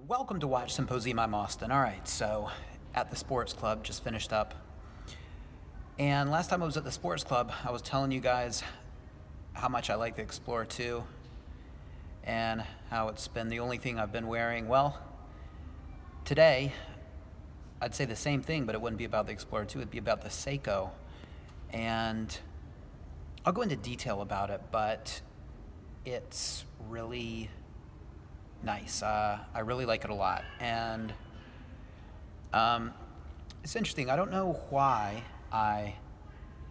Welcome to Watch Symposium. I'm Austin. All right, so at the sports club, just finished up. And last time I was at the sports club, I was telling you guys how much I like the Explorer 2 and how it's been the only thing I've been wearing. Well, today, I'd say the same thing, but it wouldn't be about the Explorer 2, it'd be about the Seiko. And I'll go into detail about it, but it's really nice. I really like it a lot, and it's interesting. I don't know why I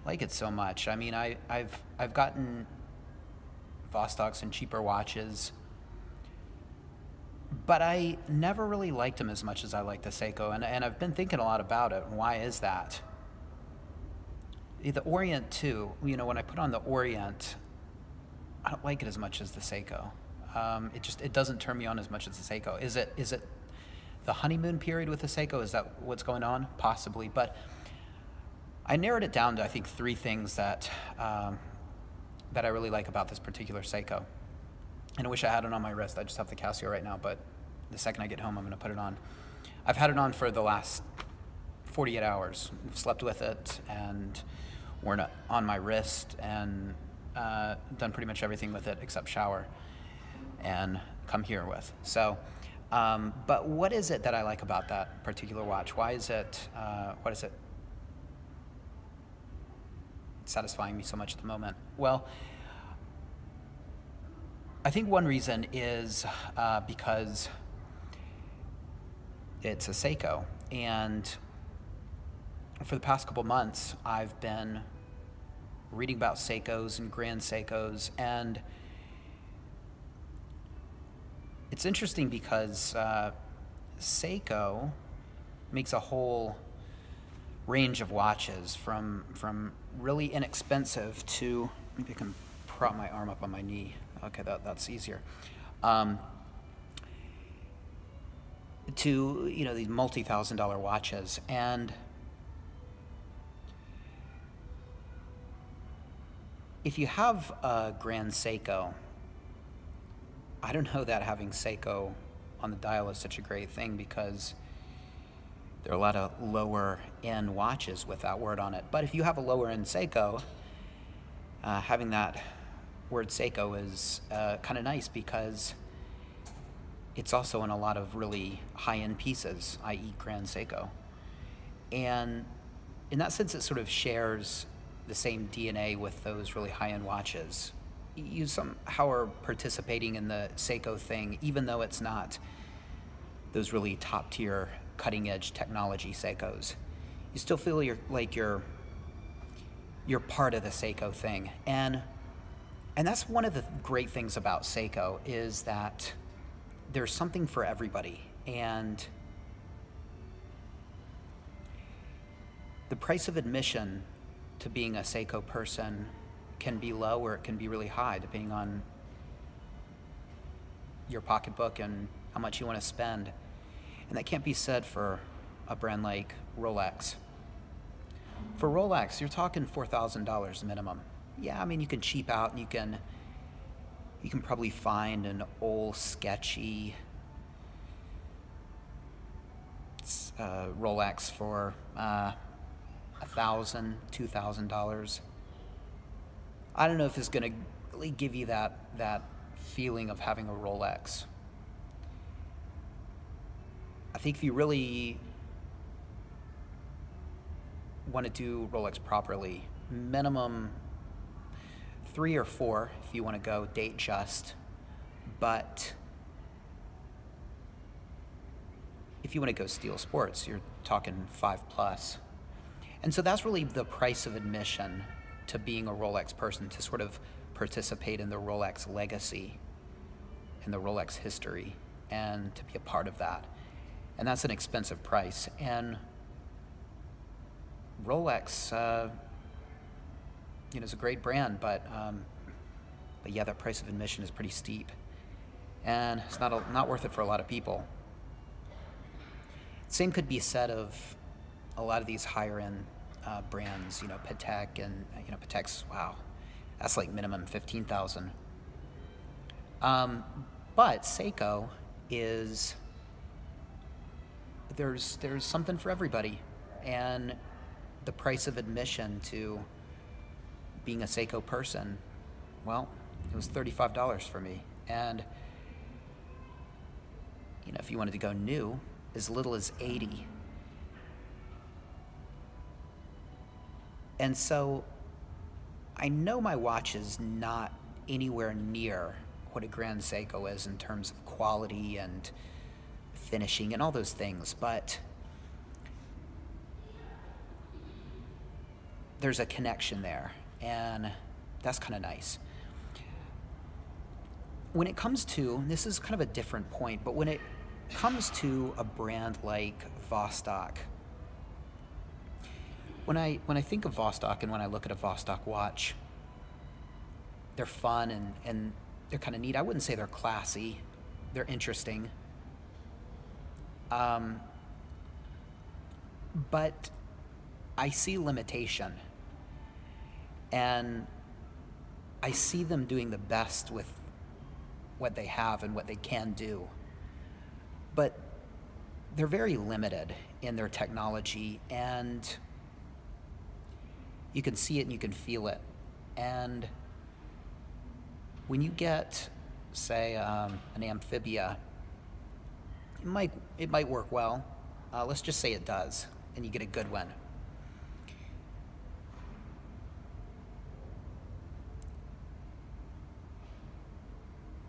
like it so much. I mean, I've gotten Vostoks and cheaper watches, but I never really liked them as much as I like the Seiko, and I've been thinking a lot about it. Why is that? The Orient too. You know, when I put on the Orient, I don't like it as much as the Seiko. It doesn't turn me on as much as the Seiko. Is it the honeymoon period with the Seiko? Is that what's going on? Possibly, but I narrowed it down to, I think, 3 things that that I really like about this particular Seiko. And I wish I had it on my wrist. I just have the Casio right now, but the second I get home, I'm going to put it on. I've had it on for the last 48 hours. I've slept with it and worn it on my wrist and done pretty much everything with it except shower and come here with. So, but what is it that I like about that particular watch? Why is it, what is it satisfying me so much at the moment? Well, I think one reason is because it's a Seiko, and for the past couple months, I've been reading about Seikos and Grand Seikos, and it's interesting because Seiko makes a whole range of watches from really inexpensive to, maybe I can prop my arm up on my knee. Okay, that's easier. To, you know, these multi-thousand-dollar watches. And if you have a Grand Seiko, I don't know that having Seiko on the dial is such a great thing, because there are a lot of lower-end watches with that word on it. But if you have a lower-end Seiko, having that word Seiko is kind of nice, because it's also in a lot of really high-end pieces, i.e. Grand Seiko. And in that sense, it sort of shares the same DNA with those really high-end watches. You somehow are participating in the Seiko thing, even though it's not those really top-tier, cutting-edge technology Seikos. You still feel you're part of the Seiko thing, and that's one of the great things about Seiko, is that there's something for everybody, and the price of admission to being a Seiko person can be low or it can be really high, depending on your pocketbook and how much you want to spend. And that can't be said for a brand like Rolex. For Rolex, you're talking $4,000 minimum. Yeah, I mean, you can cheap out, and you can probably find an old sketchy Rolex for $1,000, $2,000. I don't know if it's going to really give you that feeling of having a Rolex. I think if you really want to do Rolex properly, minimum 3 or 4 if you want to go date just, but if you want to go steel sports, you're talking 5+. And so that's really the price of admission to being a Rolex person, to sort of participate in the Rolex legacy and the Rolex history, and to be a part of that. And that's an expensive price. And Rolex, you know, is a great brand, but yeah, that price of admission is pretty steep, and it's not worth it for a lot of people. Same could be said of a lot of these higher end brands, you know, Patek, and you know, Patek's, wow, that's like minimum 15,000. But Seiko is there's something for everybody, and the price of admission to being a Seiko person, well, it was $35 for me. And you know, if you wanted to go new, as little as 80. And so I know my watch is not anywhere near what a Grand Seiko is in terms of quality and finishing and all those things, but there's a connection there, and that's kind of nice. When it comes to, this is kind of a different point, but when it comes to a brand like Vostok, when I think of Vostok and when I look at a Vostok watch, they're fun and they're kind of neat. I wouldn't say they're classy. They're interesting. But I see limitation. And I see them doing the best with what they have and what they can do. But they're very limited in their technology, and you can see it and you can feel it. And when you get, say, an Amphibia, it might work well. Let's just say it does, and you get a good one.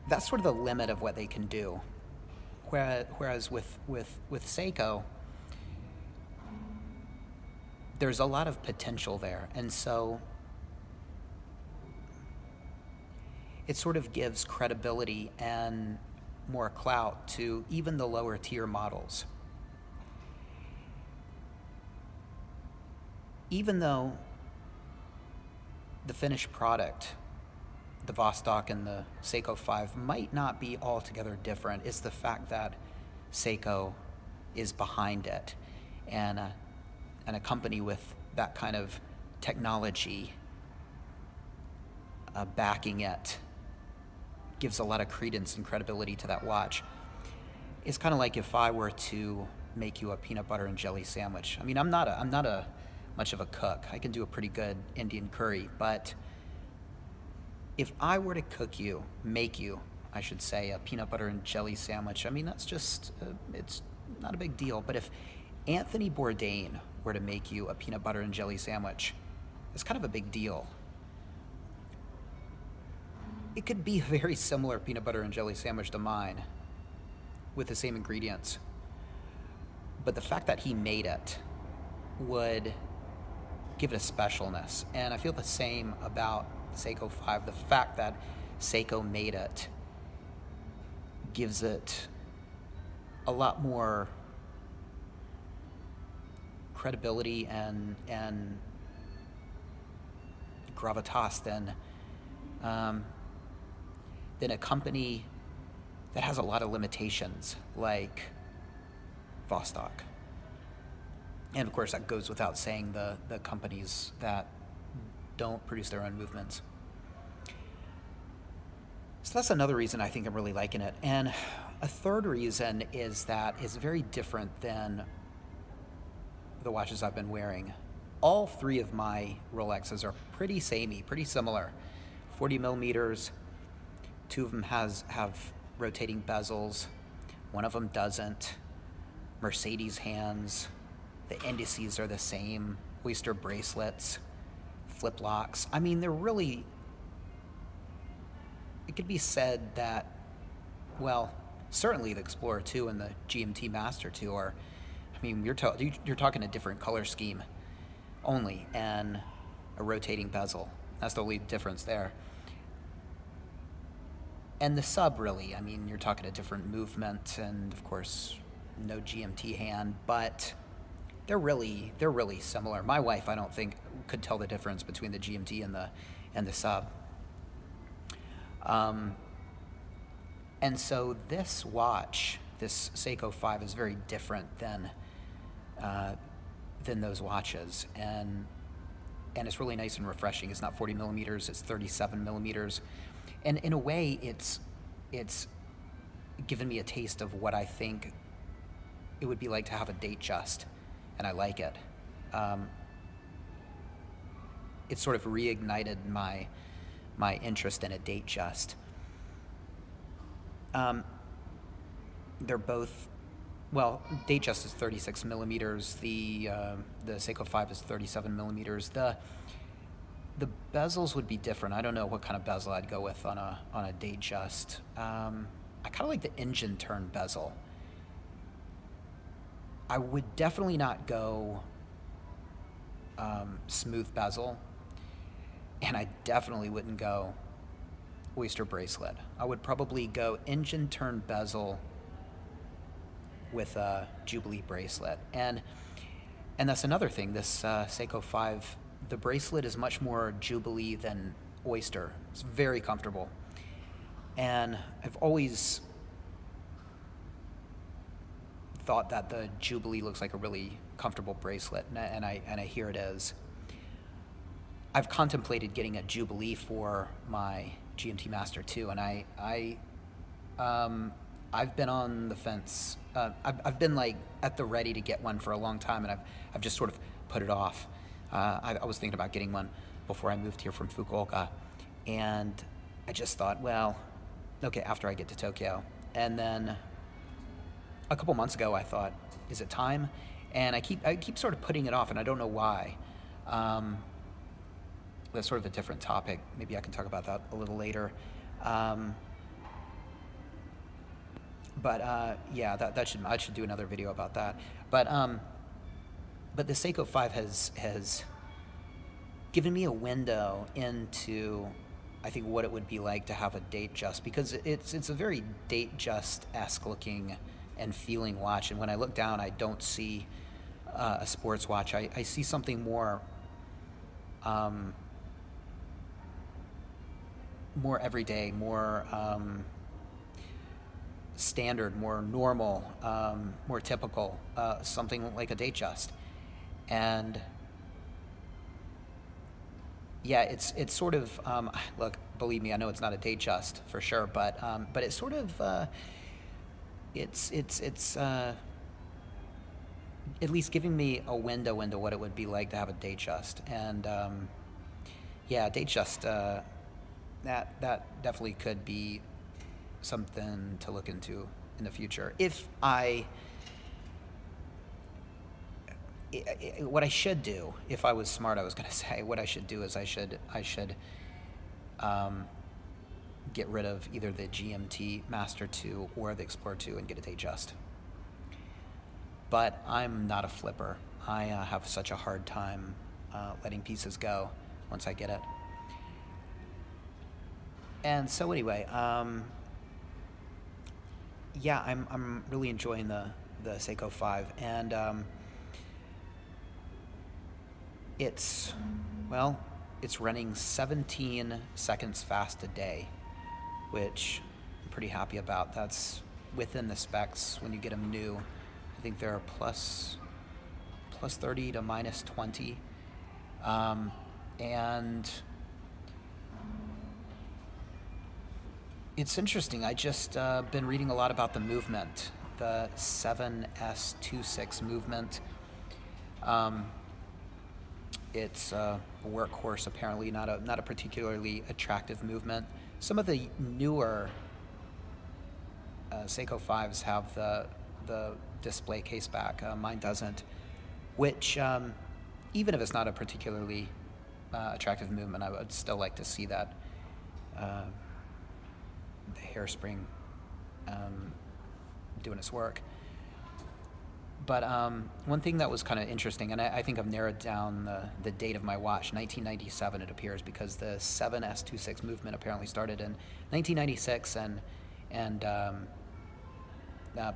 That's sort of the limit of what they can do. Whereas with Seiko, there's a lot of potential there, and so it sort of gives credibility and more clout to even the lower tier models. Even though the finished product, the Vostok and the Seiko 5, might not be altogether different, it's the fact that Seiko is behind it, and a company with that kind of technology backing it gives a lot of credence and credibility to that watch. It's kind of like if I were to make you a peanut butter and jelly sandwich. I mean, I'm not much of a cook. I can do a pretty good Indian curry, but if I were to make you, I should say, a peanut butter and jelly sandwich, I mean, that's just, it's not a big deal. But if Anthony Bourdain were to make you a peanut butter and jelly sandwich, it's kind of a big deal. It could be a very similar peanut butter and jelly sandwich to mine with the same ingredients. But the fact that he made it would give it a specialness. And I feel the same about the Seiko 5. The fact that Seiko made it gives it a lot more credibility and gravitas than a company that has a lot of limitations like Vostok. And of course that goes without saying, the companies that don't produce their own movements. So that's another reason I think I'm really liking it. And a third reason is that it's very different than the watches I've been wearing. All three of my Rolexes are pretty samey, pretty similar. 40 millimeters, two of them have rotating bezels, one of them doesn't. Mercedes hands, the indices are the same, oyster bracelets, flip locks. I mean, they're really, it could be said that, well, certainly the Explorer 2 and the GMT Master 2 are, I mean, you're talking a different color scheme only, and a rotating bezel. That's the only difference there. And the sub, really, I mean, you're talking a different movement, and of course, no GMT hand, but they're really similar. My wife, I don't think, could tell the difference between the GMT and the sub. And so this watch, this Seiko 5, is very different than those watches, and it's really nice and refreshing. It's not 40 millimeters; it's 37 millimeters, and in a way, it's given me a taste of what I think it would be like to have a Datejust, and I like it. It sort of reignited my interest in a Datejust. They're both, well, Datejust is 36 millimeters. The Seiko 5 is 37 millimeters. The bezels would be different. I don't know what kind of bezel I'd go with on a Datejust. I kind of like the engine turn bezel. I would definitely not go smooth bezel, and I definitely wouldn't go oyster bracelet. I would probably go engine turn bezel with a Jubilee bracelet. And that's another thing, this Seiko 5, the bracelet is much more Jubilee than oyster. It's very comfortable. And I've always thought that the Jubilee looks like a really comfortable bracelet, and I hear it is. I've contemplated getting a Jubilee for my GMT Master too, and I've been on the fence. I've been like at the ready to get one for a long time, and I've just sort of put it off. I was thinking about getting one before I moved here from Fukuoka, and I just thought, well, okay, after I get to Tokyo. And then a couple months ago, I thought, is it time? And I keep sort of putting it off, and I don't know why. That's sort of a different topic. Maybe I can talk about that a little later. Yeah, I should do another video about that. But the Seiko 5 has given me a window into, I think, what it would be like to have a Datejust, because it's a very Datejust-esque looking and feeling watch. And when I look down, I don't see a sports watch. I see something more more everyday, more standard, more normal, more typical, something like a Datejust. And yeah, it's sort of look, believe me, I know it's not a Datejust for sure, but it's sort of it's at least giving me a window into what it would be like to have a Datejust. And yeah, Datejust, that definitely could be something to look into in the future. What I should do, if I was smart, I was going to say, what I should do is I should get rid of either the GMT Master 2 or the Explorer 2 and get a Datejust. But I'm not a flipper. I have such a hard time letting pieces go once I get it. And so anyway, yeah, I'm really enjoying the Seiko 5, and it's running 17 seconds fast a day, which I'm pretty happy about. That's within the specs when you get them new. I think they're plus 30 to minus 20, and it's interesting. I just been reading a lot about the movement, the 7S26 movement. It's a workhorse, apparently, not a particularly attractive movement. Some of the newer Seiko 5s have the display case back. Mine doesn't, which even if it's not a particularly attractive movement, I would still like to see that the hairspring doing its work. But one thing that was kind of interesting, and I think I've narrowed down the date of my watch, 1997 it appears, because the 7S26 movement apparently started in 1996, and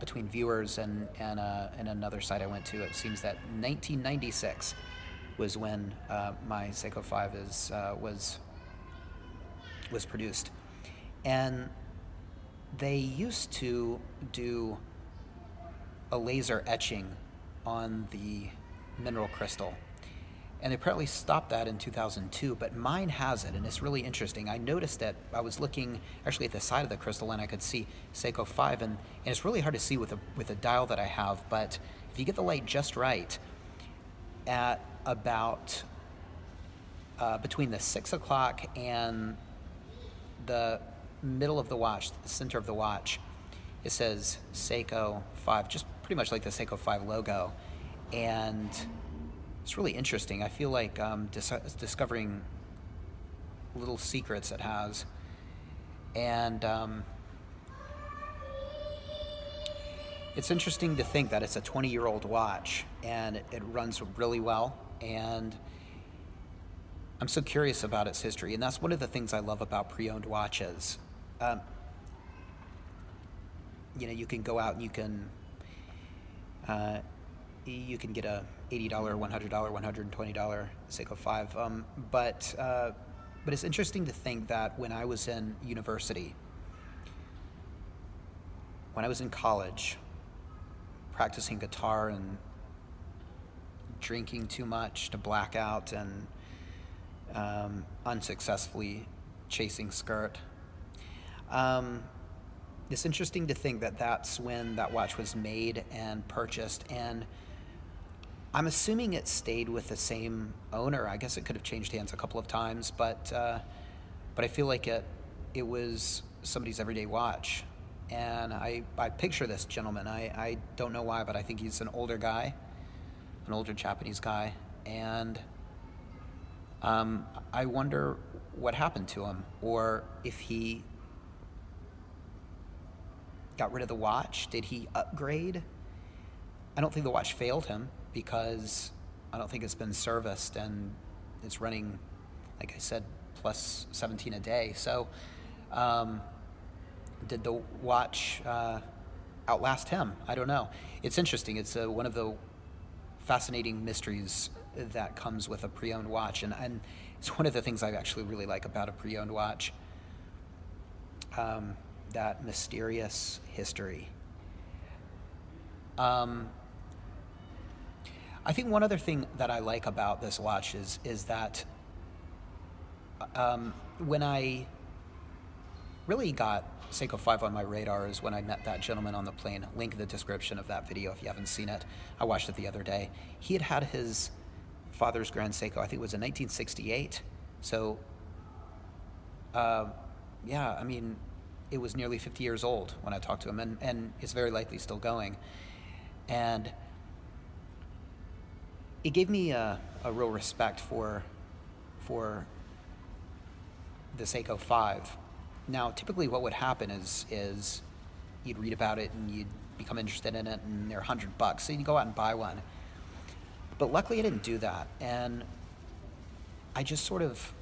between viewers and another site I went to, it seems that 1996 was when my Seiko 5 was produced. And they used to do a laser etching on the mineral crystal, And they apparently stopped that in 2002, but mine has it, and it's really interesting. I noticed that I was looking actually at the side of the crystal, and I could see Seiko 5, and it's really hard to see with a dial that I have, but if you get the light just right, at about between the 6 o'clock and the middle of the watch, the center of the watch, it says Seiko 5, just pretty much like the Seiko 5 logo, and it's really interesting. I feel like discovering little secrets it has. And it's interesting to think that it's a 20-year-old watch and it runs really well. And I'm so curious about its history. And that's one of the things I love about pre-owned watches. You know, you can go out and you can get a $80, $100, $120 Seiko 5. But it's interesting to think that when I was in university, when I was in college, practicing guitar and drinking too much to black out and unsuccessfully chasing skirt, it's interesting to think that that's when that watch was made and purchased, and I'm assuming it stayed with the same owner. I guess it could have changed hands a couple of times, but I feel like it was somebody's everyday watch. And I picture this gentleman. I don't know why, but I think he's an older guy, an older Japanese guy, and I wonder what happened to him, or if he got rid of the watch. Did he upgrade? I don't think the watch failed him, because I don't think it's been serviced, and it's running, like I said, plus 17 a day. So did the watch outlast him? I don't know. It's interesting. It's one of the fascinating mysteries that comes with a pre-owned watch, and it's one of the things I actually really like about a pre-owned watch, that mysterious history. I think one other thing that I like about this watch is that when I really got Seiko 5 on my radar is when I met that gentleman on the plane. Link in the description of that video if you haven't seen it. I watched it the other day. He had his father's Grand Seiko, I think it was in 1968. So, yeah, I mean, it was nearly 50 years old when I talked to him, and it's very likely still going. And it gave me a real respect for the Seiko 5. Now, typically what would happen is you'd read about it and you'd become interested in it, and they're $100, so you'd go out and buy one. But luckily I didn't do that, and I just sort of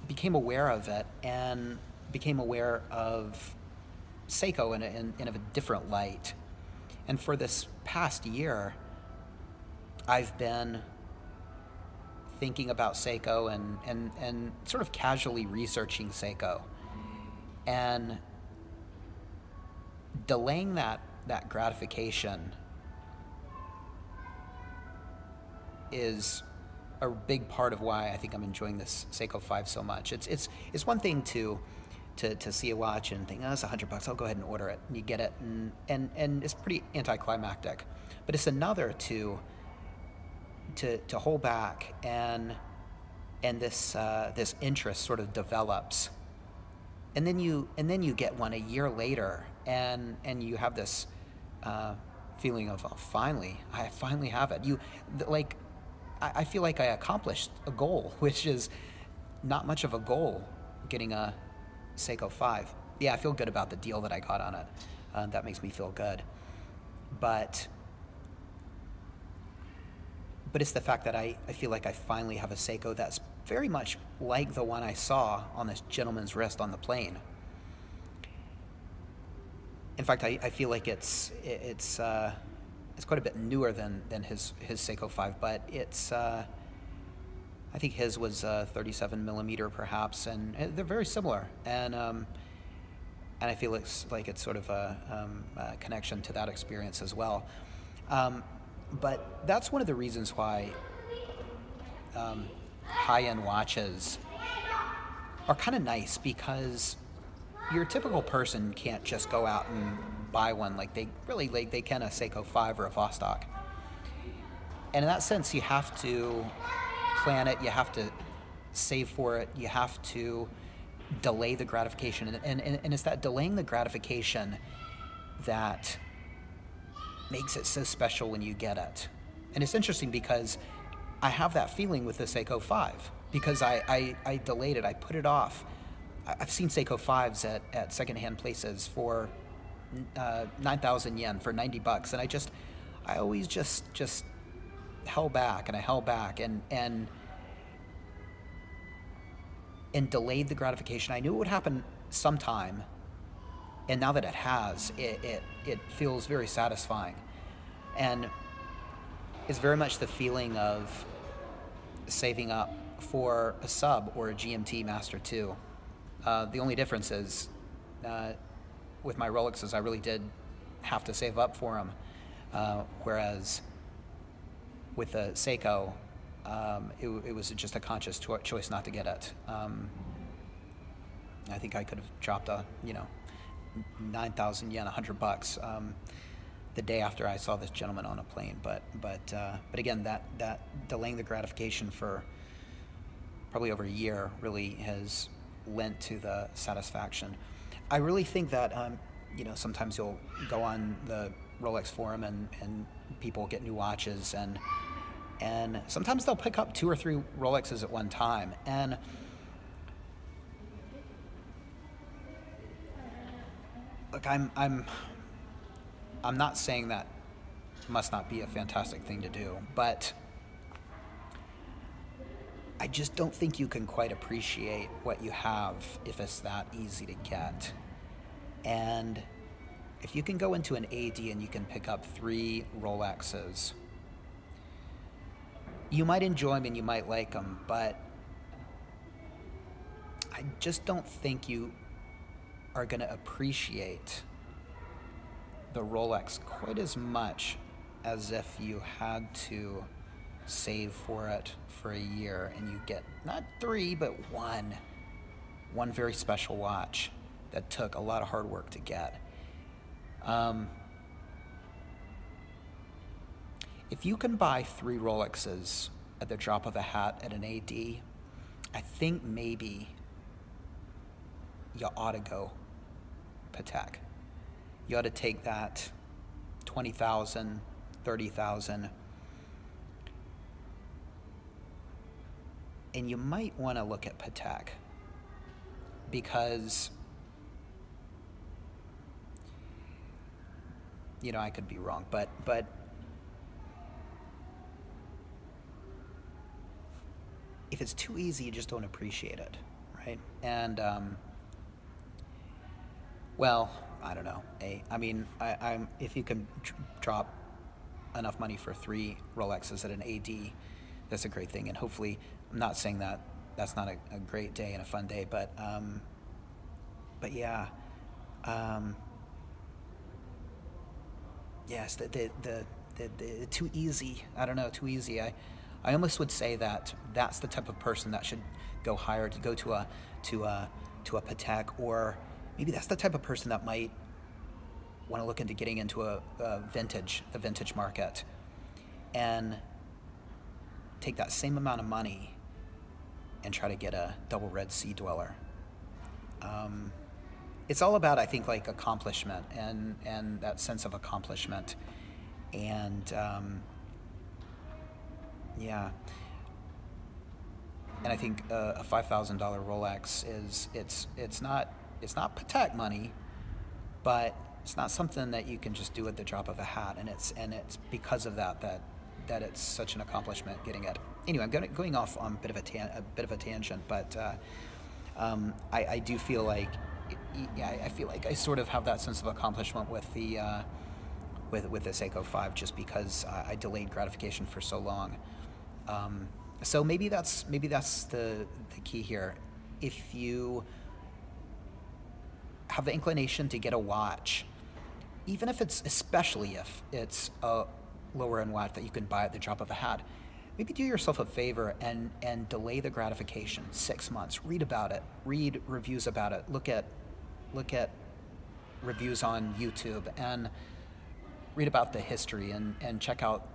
became aware of it and became aware of Seiko in a different light. And for this past year, I've been thinking about Seiko and sort of casually researching Seiko, and delaying that gratification is a big part of why I think I'm enjoying this Seiko 5 so much. It's one thing to see a watch and think, oh, it's $100, I'll go ahead and order it, and you get it, and it's pretty anticlimactic. But it's another to hold back, and this interest sort of develops, and then you get one a year later, and you have this feeling of, oh, I finally have it. I feel like I accomplished a goal, which is not much of a goal, getting a Seiko 5. Yeah, I feel good about the deal that I got on it. That makes me feel good. But it's the fact that I feel like I finally have a Seiko that's very much like the one I saw on this gentleman's wrist on the plane. In fact, I feel like it's quite a bit newer than his Seiko 5, but it's I think his was 37 millimeter perhaps, and they're very similar, and I feel like it's sort of a connection to that experience as well. But that's one of the reasons why high-end watches are kind of nice, because your typical person can't just go out and buy one like they can a Seiko 5 or a Vostok. And in that sense, you have to plan it, you have to save for it, you have to delay the gratification. And it's that delaying the gratification that makes it so special when you get it. And it's interesting because I have that feeling with the Seiko 5, because I delayed it, I put it off. I've seen Seiko 5s at secondhand places for 9,000 yen, for 90 bucks, and I always just held back and delayed the gratification. I knew it would happen sometime, and now that it has, it feels very satisfying. And it's very much the feeling of saving up for a sub or a GMT Master 2. The only difference is, with my Rolexes, I really did have to save up for them, whereas with the Seiko, it was just a conscious choice not to get it. I think I could have dropped 9,000 yen, 100 bucks, the day after I saw this gentleman on a plane. But again, that delaying the gratification for probably over a year really has lent to the satisfaction. I really think that sometimes you'll go on the Rolex forum and people get new watches, and sometimes they'll pick up 2 or 3 Rolexes at one time. And look, I'm not saying that must not be a fantastic thing to do, but I just don't think you can quite appreciate what you have if it's that easy to get. And if you can go into an AD and you can pick up 3 Rolexes, you might enjoy them and you might like them, but I just don't think you are going to appreciate the Rolex quite as much as if you had to save for it for a year and you get not 3 but one very special watch that took a lot of hard work to get. If you can buy 3 Rolexes at the drop of a hat at an AD, I think maybe you ought to go Patek. You ought to take that 20,000, 30,000, and you might want to look at Patek, because I could be wrong, but if it's too easy, you just don't appreciate it, right? And well, I don't know. I'm if you can drop enough money for 3 Rolexes at an AD, that's a great thing. And hopefully, I'm not saying that that's not a great day and a fun day, but yeah, yes, the too easy. I don't know, too easy. I almost would say that that's the type of person that should go higher, to go to a Patek, or maybe that's the type of person that might want to look into getting into the vintage market, and take that same amount of money and try to get a double red sea dweller. It's all about, I think, like accomplishment and that sense of accomplishment, and yeah. And I think a $5,000 Rolex it's not Patek money, but it's not something that you can just do at the drop of a hat, and it's because of that it's such an accomplishment getting it. Anyway, I'm going off on a bit of a tangent, but I do feel like, I feel like I sort of have that sense of accomplishment with the Seiko 5, just because I delayed gratification for so long. So maybe that's the key here. If you have the inclination to get a watch, especially if it's a lower end watch that you can buy at the drop of a hat. Maybe do yourself a favor and delay the gratification 6 months. Read about it. Read reviews about it. Look at reviews on YouTube and read about the history and check out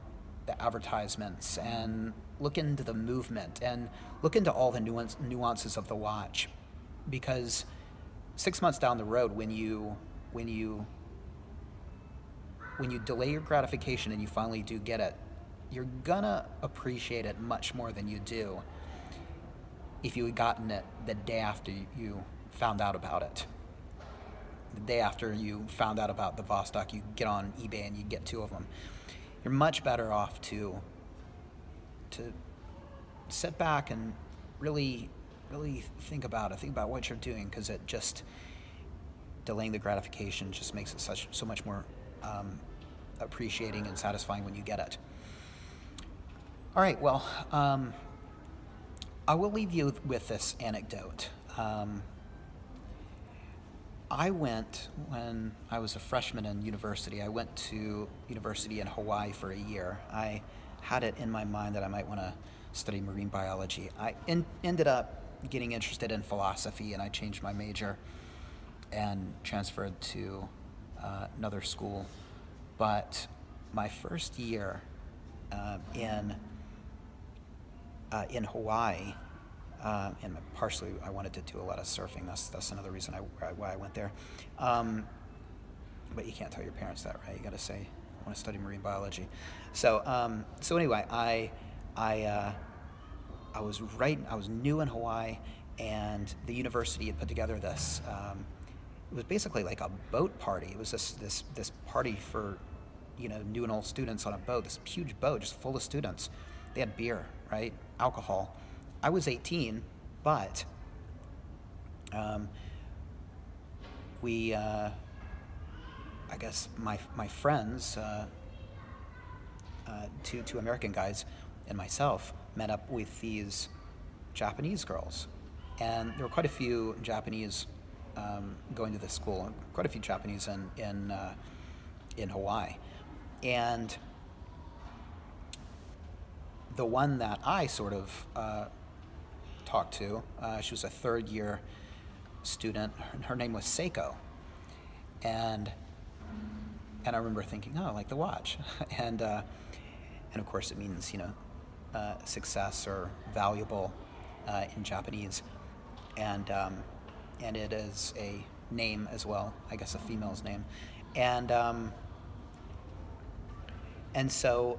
the advertisements and look into the movement and look into all the nuances of the watch. Because 6 months down the road, when you delay your gratification and you finally do get it, you're gonna appreciate it much more than you do if you had gotten it the day after you found out about it. The day after you found out about the Vostok, you get on eBay and you get 2 of them. You're much better off to sit back and really think about it. Think about what you're doing, because it just, delaying the gratification just makes it so much more appreciating and satisfying when you get it. All right, well, I will leave you with this anecdote. I went, when I was a freshman in university, I went to university in Hawaii for a year. I had it in my mind that I might want to study marine biology. I ended up getting interested in philosophy, and I changed my major and transferred to another school. But my first year in Hawaii, and partially I wanted to do a lot of surfing. That's another reason why I went there. But you can't tell your parents that, right? You got to say, I want to study marine biology. So anyway, I was new in Hawaii, and the university had put together this. It was basically like a boat party. It was this party for, new and old students on a boat. This huge boat, just full of students. They had beer, right? Alcohol. I was 18, but I guess my friends, two American guys and myself, met up with these Japanese girls. And there were quite a few Japanese going to this school, quite a few Japanese in Hawaii. And the one that I sort of talked to, she was a third-year student. Her name was Seiko. And I remember thinking, oh, I like the watch. And of course it means, success or valuable in Japanese. And it is a name as well, I guess a female's name. And so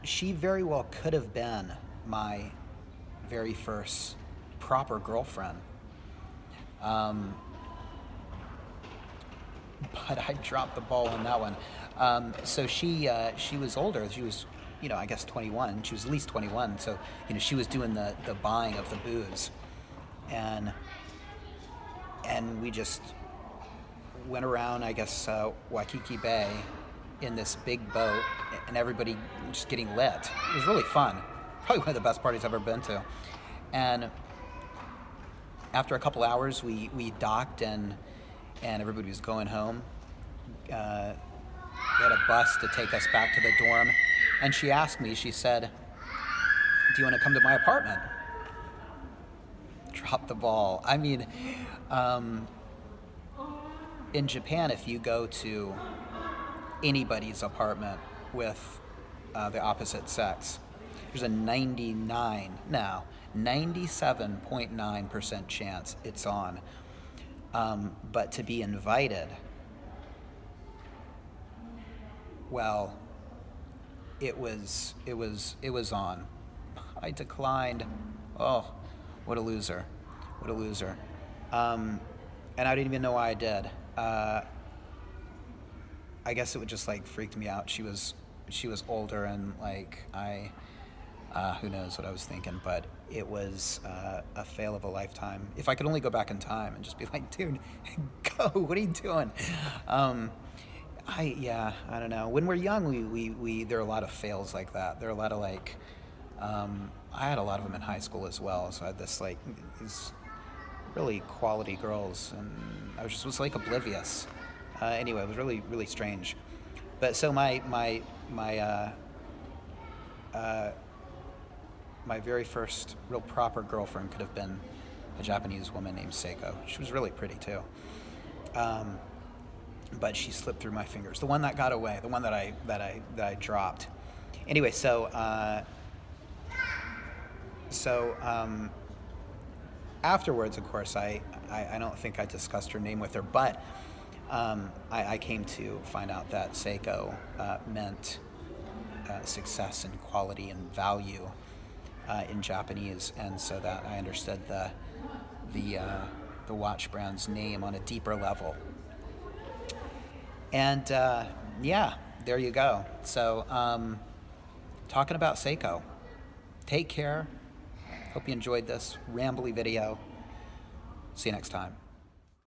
she very well could have been my very first proper girlfriend. But I dropped the ball on that one. So she was older. She was, I guess 21. She was at least 21. So, she was doing the buying of the booze. And we just went around, I guess, Waikiki Bay in this big boat, and everybody just getting lit. It was really fun. Probably one of the best parties I've ever been to. And after a couple hours, we docked, and everybody was going home. They had a bus to take us back to the dorm. And she asked me, she said, do you want to come to my apartment? Drop the ball. I mean, in Japan, if you go to anybody's apartment with the opposite sex, there's a 97.9% chance it's on. But to be invited, well, it was on. I declined. Oh, what a loser. What a loser. And I didn't even know why I did. I guess it would just freaked me out. She was older, and who knows what I was thinking, but it was a fail of a lifetime. If I could only go back in time and just be like, dude, go, what are you doing? I don't know. When we're young, we there are a lot of fails like that. There are a lot of I had a lot of them in high school as well. So I had these really quality girls, and I was oblivious. Anyway, it was really, really strange. But so my very first real proper girlfriend could have been a Japanese woman named Seiko. She was really pretty too. But she slipped through my fingers. The one that got away, the one that I dropped. Anyway, so afterwards, of course, I don't think I discussed her name with her, but I came to find out that Seiko meant success and quality and value in Japanese, and so that I understood the watch brand's name on a deeper level. And yeah, there you go. So talking about Seiko. Take care. Hope you enjoyed this rambly video. See you next time.